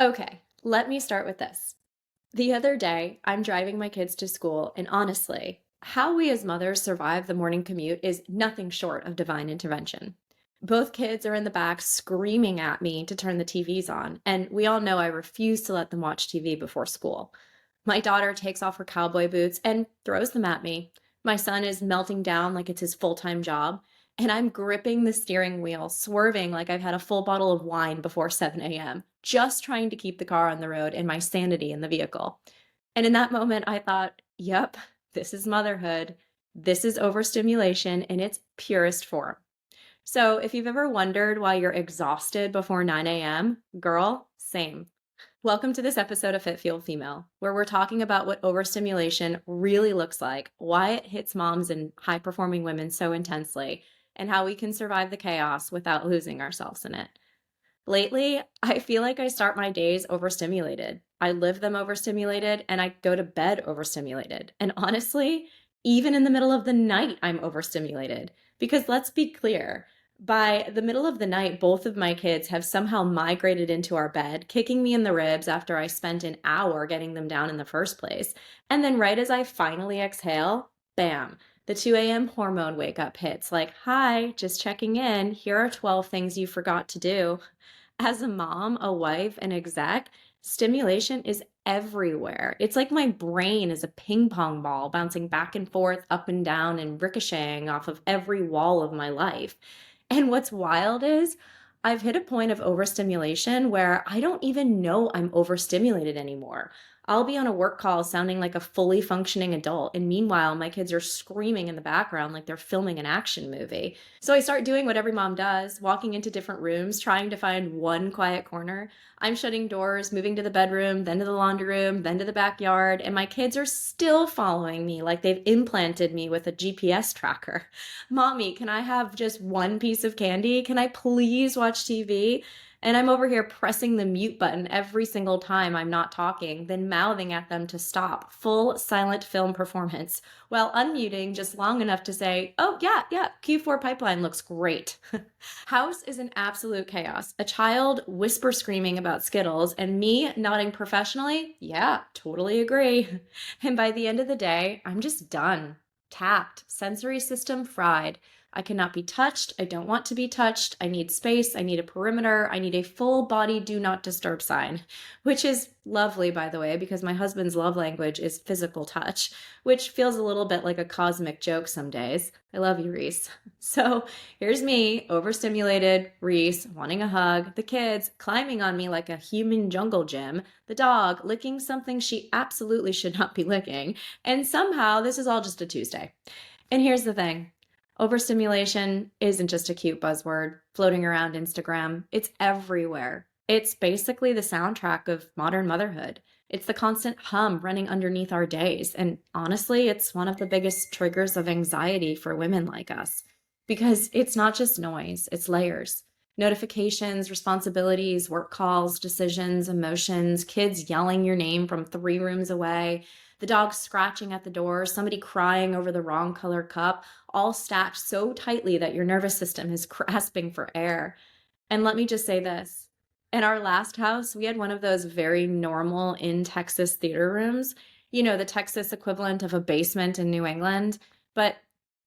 Okay, let me start with this. The other day, I'm driving my kids to school, and honestly, how we as mothers survive the morning commute is nothing short of divine intervention. Both kids are in the back screaming at me to turn the TVs on, and we all know I refuse to let them watch TV before school. My daughter takes off her cowboy boots and throws them at me. My son is melting down like it's his full time job, and I'm gripping the steering wheel, swerving like I've had a full bottle of wine before 7 a.m., just trying to keep the car on the road and my sanity in the vehicle. And in that moment, I thought, yep, this is motherhood. This is overstimulation in its purest form. So if you've ever wondered why you're exhausted before 9 a.m., girl, same. Welcome to this episode of Fit Fuel Female, where we're talking about what overstimulation really looks like, why it hits moms and high performing women so intensely, and how we can survive the chaos without losing ourselves in it. Lately, I feel like I start my days overstimulated. I live them overstimulated and I go to bed overstimulated. And honestly, even in the middle of the night, I'm overstimulated. Because let's be clear, by the middle of the night, both of my kids have somehow migrated into our bed, kicking me in the ribs after I spent an hour getting them down in the first place. And then, right as I finally exhale, bam, the 2 a.m. hormone wake up hits like, hi, just checking in. Here are 12 things you forgot to do. As a mom, a wife, an exec, stimulation is everywhere. It's like my brain is a ping pong ball bouncing back and forth, up and down, and ricocheting off of every wall of my life. And what's wild is I've hit a point of overstimulation where I don't even know I'm overstimulated anymore. I'll be on a work call sounding like a fully functioning adult, and meanwhile, my kids are screaming in the background like they're filming an action movie. So I start doing what every mom does, walking into different rooms, trying to find one quiet corner. I'm shutting doors, moving to the bedroom, then to the laundry room, then to the backyard, and my kids are still following me like they've implanted me with a GPS tracker. Mommy, can I have just one piece of candy? Can I please watch TV? And I'm over here pressing the mute button every single time I'm not talking, then mouthing at them to stop. Full silent film performance while unmuting just long enough to say, oh, yeah, yeah, Q4 pipeline looks great. House is an absolute chaos. A child whisper screaming about Skittles and me nodding professionally. Yeah, totally agree. And by the end of the day, I'm just done. Tapped, sensory system fried. I cannot be touched. I don't want to be touched. I need space. I need a perimeter. I need a full body do not disturb sign, which is lovely, by the way, because my husband's love language is physical touch, which feels a little bit like a cosmic joke some days. I love you, Reese. So here's me, overstimulated, Reese wanting a hug, the kids climbing on me like a human jungle gym, the dog licking something she absolutely should not be licking, and somehow this is all just a Tuesday. And here's the thing. Overstimulation isn't just a cute buzzword floating around Instagram. It's everywhere. It's basically the soundtrack of modern motherhood. It's the constant hum running underneath our days. And honestly, it's one of the biggest triggers of anxiety for women like us because it's not just noise, it's layers. Notifications, responsibilities, work calls, decisions, emotions, kids yelling your name from 3 rooms away, the dog scratching at the door, somebody crying over the wrong color cup, all stacked so tightly that your nervous system is grasping for air. And let me just say this. In our last house, we had one of those very normal in Texas theater rooms, the Texas equivalent of a basement in New England, but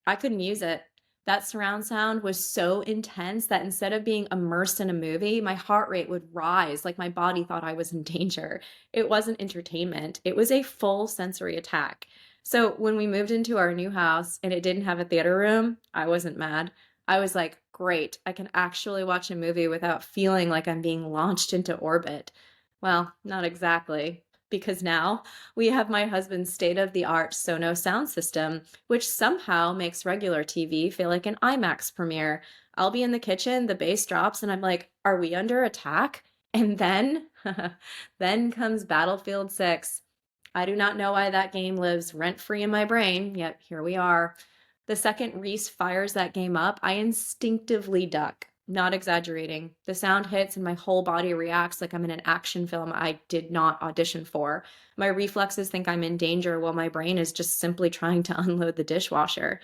I couldn't use it. That surround sound was so intense that instead of being immersed in a movie, my heart rate would rise like my body thought I was in danger. It wasn't entertainment, it was a full sensory attack. So when we moved into our new house and it didn't have a theater room, I wasn't mad. I was like, great, I can actually watch a movie without feeling like I'm being launched into orbit. Well, not exactly, because now we have my husband's state-of-the-art Sonos sound system, which somehow makes regular TV feel like an IMAX premiere. I'll be in the kitchen, the bass drops, and I'm like, are we under attack? And then, then comes Battlefield 6. I do not know why that game lives rent-free in my brain, yet here we are. The second Reese fires that game up, I instinctively duck. Not exaggerating. The sound hits and my whole body reacts like I'm in an action film I did not audition for. My reflexes think I'm in danger while my brain is just simply trying to unload the dishwasher.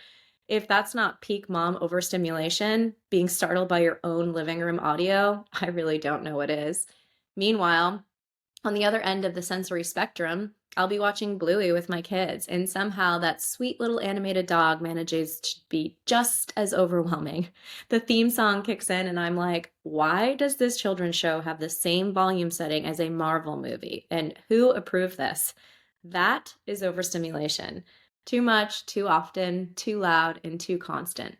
If that's not peak mom overstimulation, being startled by your own living room audio, I really don't know what is. Meanwhile, On the other end of the sensory spectrum, I'll be watching Bluey with my kids, and somehow that sweet little animated dog manages to be just as overwhelming. The theme song kicks in, and I'm like, why does this children's show have the same volume setting as a Marvel movie? And who approved this? That is overstimulation. Too much, too often, too loud, and too constant.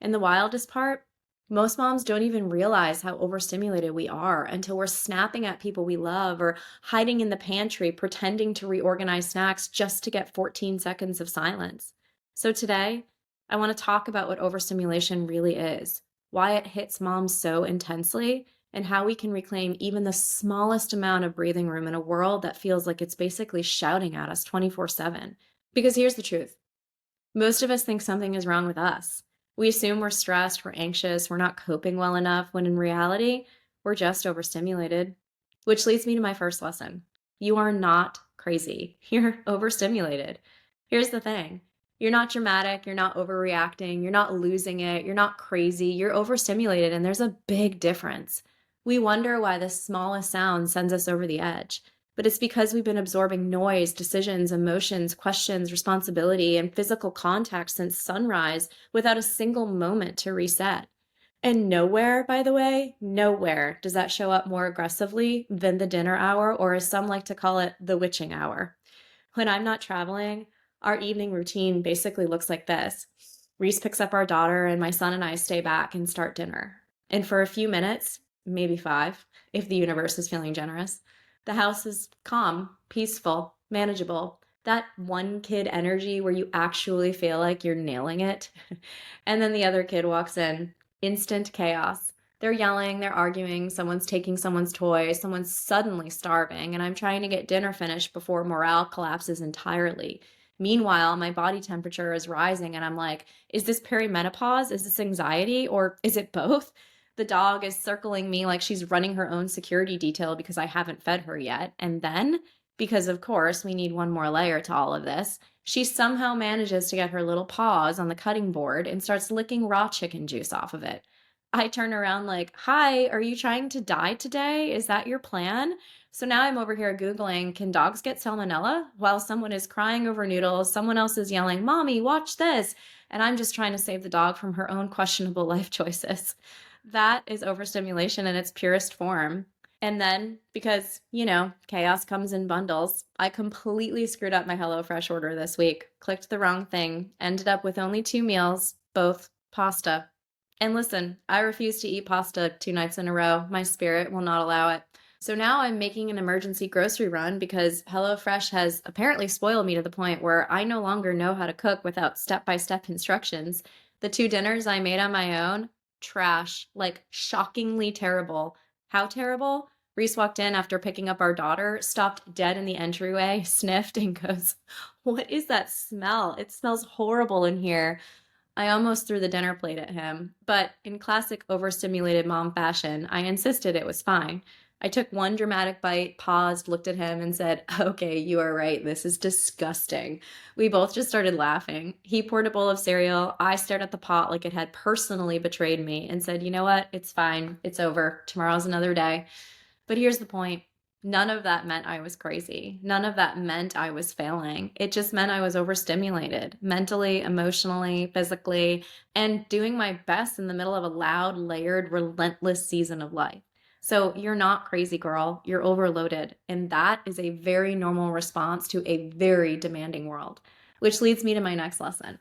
And the wildest part, most moms don't even realize how overstimulated we are until we're snapping at people we love or hiding in the pantry, pretending to reorganize snacks just to get 14 seconds of silence. So today, I want to talk about what overstimulation really is, why it hits moms so intensely, and how we can reclaim even the smallest amount of breathing room in a world that feels like it's basically shouting at us 24/7. Because here's the truth. Most of us think something is wrong with us. We assume we're stressed, we're anxious, we're not coping well enough, when in reality, we're just overstimulated. Which leads me to my first lesson. You are not crazy. You're overstimulated. Here's the thing. You're not dramatic, you're not overreacting, you're not losing it, you're not crazy, you're overstimulated, and there's a big difference. We wonder why the smallest sound sends us over the edge. But it's because we've been absorbing noise, decisions, emotions, questions, responsibility, and physical contact since sunrise without a single moment to reset. And nowhere, by the way, nowhere does that show up more aggressively than the dinner hour, or as some like to call it, the witching hour. When I'm not traveling, our evening routine basically looks like this. Reese picks up our daughter, and my son and I stay back and start dinner. And for a few minutes, maybe 5, if the universe is feeling generous, the house is calm, peaceful, manageable. That one kid energy where you actually feel like you're nailing it. And then the other kid walks in, instant chaos. They're yelling, they're arguing, someone's taking someone's toy, someone's suddenly starving, and I'm trying to get dinner finished before morale collapses entirely. Meanwhile, my body temperature is rising, and I'm like, is this perimenopause? Is this anxiety? Or is it both? The dog is circling me like she's running her own security detail because I haven't fed her yet. And then, because of course we need one more layer to all of this, she somehow manages to get her little paws on the cutting board and starts licking raw chicken juice off of it. I turn around like, hi, are you trying to die today? Is that your plan? So now I'm over here Googling, can dogs get salmonella? While someone is crying over noodles, someone else is yelling, Mommy, watch this. And I'm just trying to save the dog from her own questionable life choices. That is overstimulation in its purest form. And then, because, chaos comes in bundles, I completely screwed up my HelloFresh order this week, clicked the wrong thing, ended up with only 2 meals, both pasta. And listen, I refuse to eat pasta 2 nights in a row. My spirit will not allow it. So now I'm making an emergency grocery run because HelloFresh has apparently spoiled me to the point where I no longer know how to cook without step-by-step instructions. The 2 dinners I made on my own, trash, like shockingly terrible. How terrible? Reese walked in after picking up our daughter, stopped dead in the entryway, sniffed, and goes, what is that smell? It smells horrible in here. I almost threw the dinner plate at him, but in classic overstimulated mom fashion, I insisted it was fine. I took one dramatic bite, paused, looked at him, and said, okay, you are right. This is disgusting. We both just started laughing. He poured a bowl of cereal. I stared at the pot like it had personally betrayed me and said, you know what? It's fine. It's over. Tomorrow's another day. But here's the point. None of that meant I was crazy. None of that meant I was failing. It just meant I was overstimulated mentally, emotionally, physically, and doing my best in the middle of a loud, layered, relentless season of life. So you're not crazy, girl. You're overloaded. And that is a very normal response to a very demanding world, which leads me to my next lesson.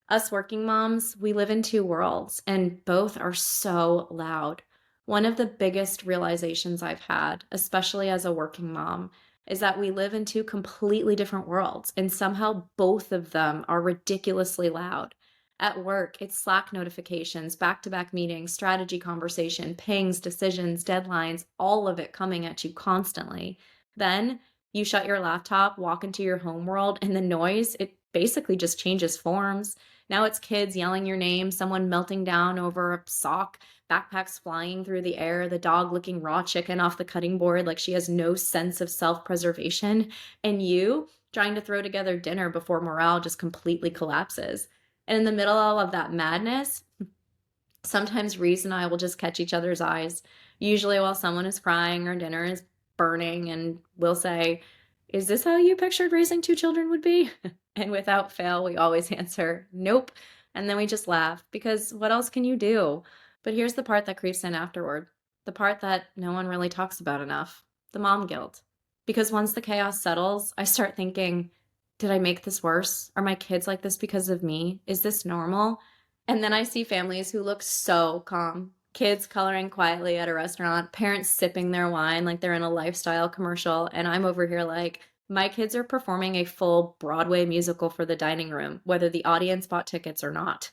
Us working moms, we live in 2 worlds, and both are so loud. One of the biggest realizations I've had, especially as a working mom, is that we live in 2 completely different worlds, and somehow both of them are ridiculously loud. At work, it's Slack notifications, back-to-back meetings, strategy conversation, pings, decisions, deadlines, all of it coming at you constantly. Then you shut your laptop, walk into your home world, and the noise, it basically just changes forms. Now it's kids yelling your name, someone melting down over a sock, backpacks flying through the air, the dog licking raw chicken off the cutting board like she has no sense of self-preservation, and you trying to throw together dinner before morale just completely collapses. And in the middle of all of that madness, sometimes Reese and I will just catch each other's eyes, usually while someone is crying or dinner is burning, and we'll say, "Is this how you pictured raising two children would be?" And without fail, we always answer, "Nope." And then we just laugh because what else can you do? But here's the part that creeps in afterward, the part that no one really talks about enough, the mom guilt. Because once the chaos settles, I start thinking, did I make this worse? Are my kids like this because of me? Is this normal? And then I see families who look so calm. Kids coloring quietly at a restaurant, parents sipping their wine like they're in a lifestyle commercial, and I'm over here like, my kids are performing a full Broadway musical for the dining room, whether the audience bought tickets or not.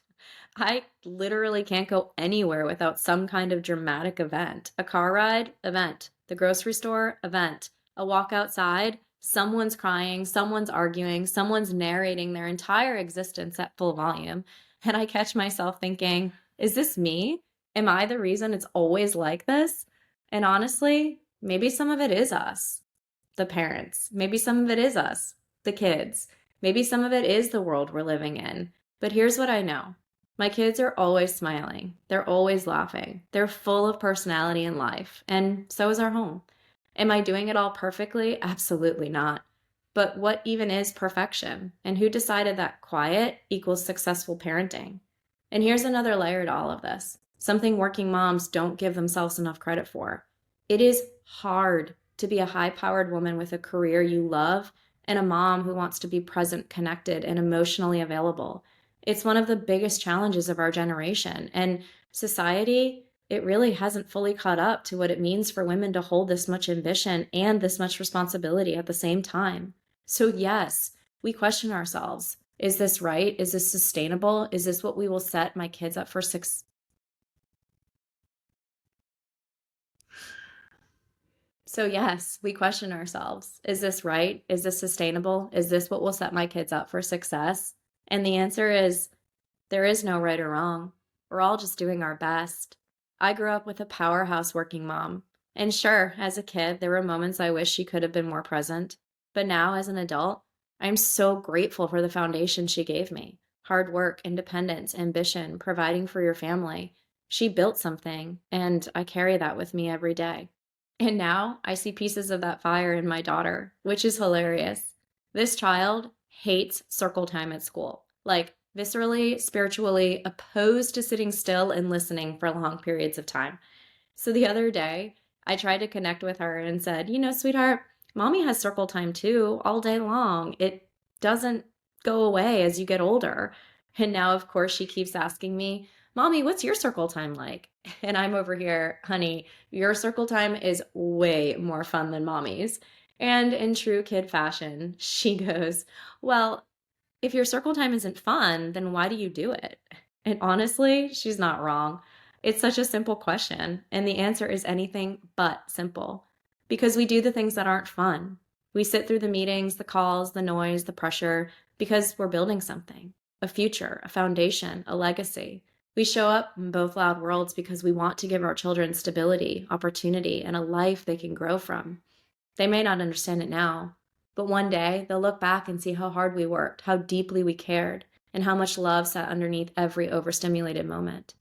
I literally can't go anywhere without some kind of dramatic event. A car ride, event. The grocery store, event. A walk outside, someone's crying, someone's arguing, someone's narrating their entire existence at full volume. And I catch myself thinking, is this me? Am I the reason it's always like this? And honestly, maybe some of it is us, the parents. Maybe some of it is us, the kids. Maybe some of it is the world we're living in. But here's what I know. My kids are always smiling. They're always laughing. They're full of personality and life. And so is our home. Am I doing it all perfectly? Absolutely not. But what even is perfection? And who decided that quiet equals successful parenting? And here's another layer to all of this, something working moms don't give themselves enough credit for. It is hard to be a high-powered woman with a career you love and a mom who wants to be present, connected, and emotionally available. It's one of the biggest challenges of our generation. And society, it really hasn't fully caught up to what it means for women to hold this much ambition and this much responsibility at the same time. So yes, we question ourselves. Is this right? Is this sustainable? Is this what we will set my kids up for success? So yes, we question ourselves. Is this right? Is this sustainable? Is this what will set my kids up for success? And the answer is there is no right or wrong. We're all just doing our best. I grew up with a powerhouse working mom. And sure, as a kid, there were moments I wish she could have been more present. But now, as an adult, I'm so grateful for the foundation she gave me. Hard work, independence, ambition, providing for your family. She built something, and I carry that with me every day. And now I see pieces of that fire in my daughter, which is hilarious. This child hates circle time at school, like viscerally, spiritually opposed to sitting still and listening for long periods of time. So the other day, I tried to connect with her and said, sweetheart, mommy has circle time too, all day long. It doesn't go away as you get older. And now, of course, she keeps asking me, Mommy, what's your circle time like? And I'm over here, honey, your circle time is way more fun than mommy's. And in true kid fashion, she goes, Well, if your circle time isn't fun, then why do you do it? And honestly, she's not wrong. It's such a simple question, and the answer is anything but simple. Because we do the things that aren't fun. We sit through the meetings, the calls, the noise, the pressure, because we're building something, a future, a foundation, a legacy. We show up in both loud worlds because we want to give our children stability, opportunity, and a life they can grow from. They may not understand it now, but one day they'll look back and see how hard we worked, how deeply we cared, and how much love sat underneath every overstimulated moment.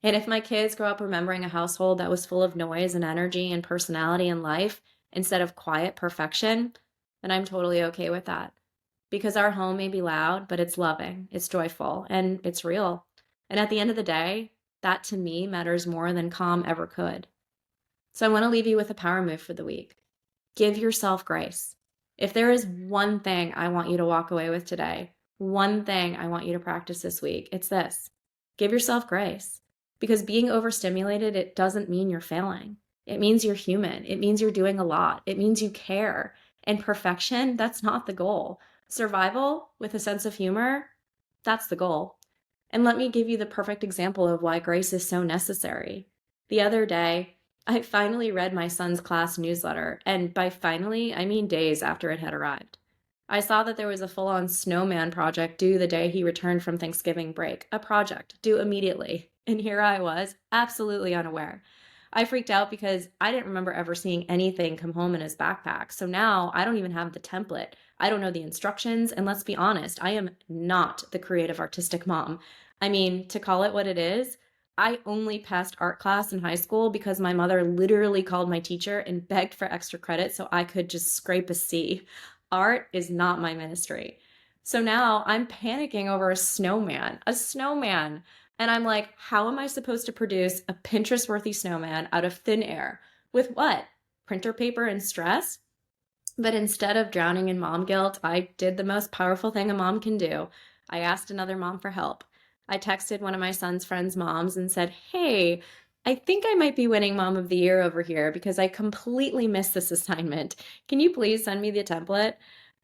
And if my kids grow up remembering a household that was full of noise and energy and personality and life instead of quiet perfection, then I'm totally okay with that. Because our home may be loud, but it's loving, it's joyful, and it's real. And at the end of the day, that to me matters more than calm ever could. So I want to leave you with a power move for the week. Give yourself grace. If there is one thing I want you to walk away with today, one thing I want you to practice this week, it's this. Give yourself grace. Because being overstimulated, it doesn't mean you're failing. It means you're human. It means you're doing a lot. It means you care. And perfection, that's not the goal. Survival with a sense of humor, that's the goal. And let me give you the perfect example of why grace is so necessary. The other day, I finally read my son's class newsletter, and by finally, I mean days after it had arrived. I saw that there was a full-on snowman project due the day he returned from Thanksgiving break, a project due immediately. And here I was, absolutely unaware. I freaked out because I didn't remember ever seeing anything come home in his backpack. So now I don't even have the template. I don't know the instructions. And let's be honest, I am not the creative artistic mom. I mean, to call it what it is, I only passed art class in high school because my mother literally called my teacher and begged for extra credit so I could just scrape a C. Art is not my ministry. So now I'm panicking over a snowman, a snowman. And I'm like, how am I supposed to produce a Pinterest-worthy snowman out of thin air? With what? Printer paper and stress? But instead of drowning in mom guilt, I did the most powerful thing a mom can do. I asked another mom for help. I texted one of my son's friends' moms and said, hey, I think I might be winning Mom of the Year over here because I completely missed this assignment. Can you please send me the template?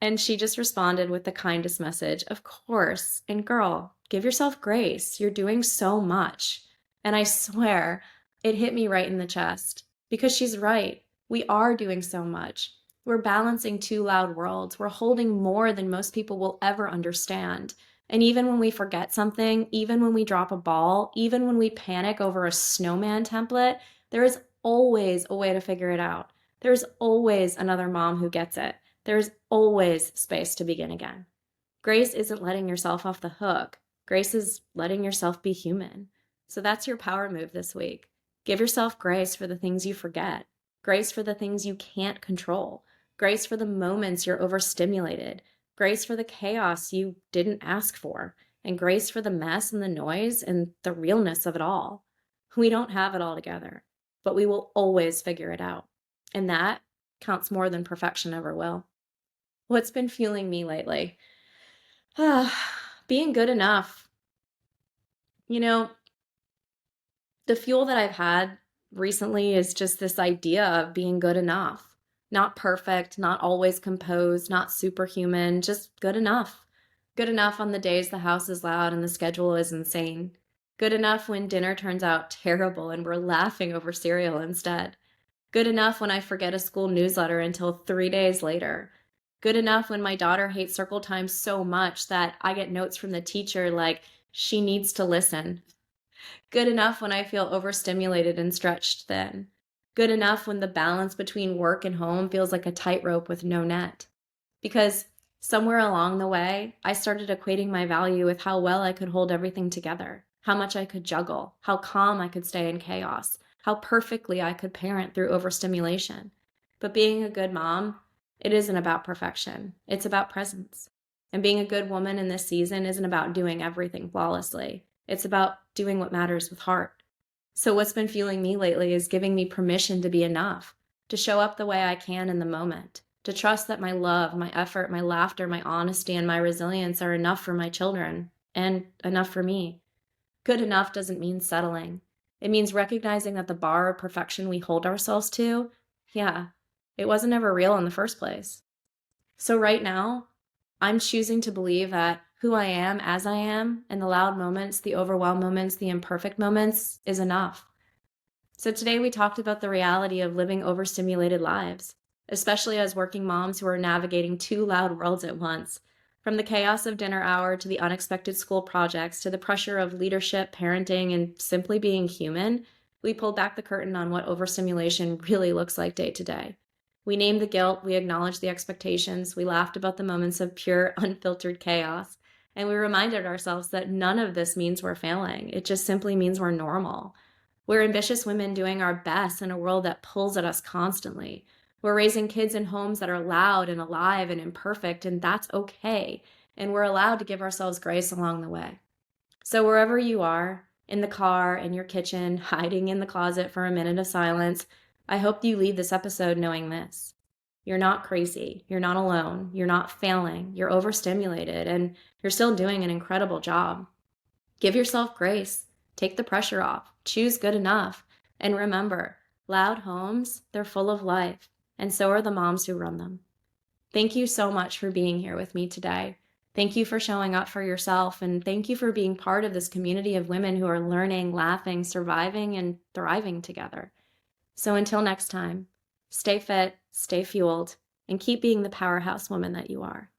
And she just responded with the kindest message, of course. And girl, give yourself grace. You're doing so much. And I swear, it hit me right in the chest because she's right. We are doing so much. We're balancing two loud worlds. We're holding more than most people will ever understand. And even when we forget something, even when we drop a ball, even when we panic over a snowman template, there is always a way to figure it out. There's always another mom who gets it. There's always space to begin again. Grace isn't letting yourself off the hook. Grace is letting yourself be human. So that's your power move this week. Give yourself grace for the things you forget, grace for the things you can't control, grace for the moments you're overstimulated, grace for the chaos you didn't ask for, and grace for the mess and the noise and the realness of it all. We don't have it all together, but we will always figure it out. And that counts more than perfection ever will. What's been fueling me lately? Being good enough. You know, the fuel that I've had recently is just this idea of being good enough. Not perfect, not always composed, not superhuman, just good enough. Good enough on the days the house is loud and the schedule is insane. Good enough when dinner turns out terrible and we're laughing over cereal instead. Good enough when I forget a school newsletter until 3 days later. Good enough when my daughter hates circle time so much that I get notes from the teacher like, she needs to listen. Good enough when I feel overstimulated and stretched thin. Good enough when the balance between work and home feels like a tightrope with no net. Because somewhere along the way, I started equating my value with how well I could hold everything together, how much I could juggle, how calm I could stay in chaos, how perfectly I could parent through overstimulation. But being a good mom, it isn't about perfection. It's about presence. And being a good woman in this season isn't about doing everything flawlessly. It's about doing what matters with heart. So what's been fueling me lately is giving me permission to be enough, to show up the way I can in the moment, to trust that my love, my effort, my laughter, my honesty, and my resilience are enough for my children and enough for me. Good enough doesn't mean settling. It means recognizing that the bar of perfection we hold ourselves to, it wasn't ever real in the first place. So right now, I'm choosing to believe that who I am as I am, and the loud moments, the overwhelmed moments, the imperfect moments, is enough. So today we talked about the reality of living overstimulated lives, especially as working moms who are navigating two loud worlds at once. From the chaos of dinner hour to the unexpected school projects to the pressure of leadership, parenting, and simply being human, we pulled back the curtain on what overstimulation really looks like day to day. We named the guilt, we acknowledged the expectations, we laughed about the moments of pure, unfiltered chaos, and we reminded ourselves that none of this means we're failing. It just simply means we're normal. We're ambitious women doing our best in a world that pulls at us constantly. We're raising kids in homes that are loud and alive and imperfect, and that's okay. And we're allowed to give ourselves grace along the way. So wherever you are, in the car, in your kitchen, hiding in the closet for a minute of silence, I hope you leave this episode knowing this. You're not crazy. You're not alone. You're not failing. You're overstimulated, and you're still doing an incredible job. Give yourself grace. Take the pressure off. Choose good enough. And remember, loud homes, they're full of life, and so are the moms who run them. Thank you so much for being here with me today. Thank you for showing up for yourself, and thank you for being part of this community of women who are learning, laughing, surviving, and thriving together. So until next time, stay fit, stay fueled, and keep being the powerhouse woman that you are.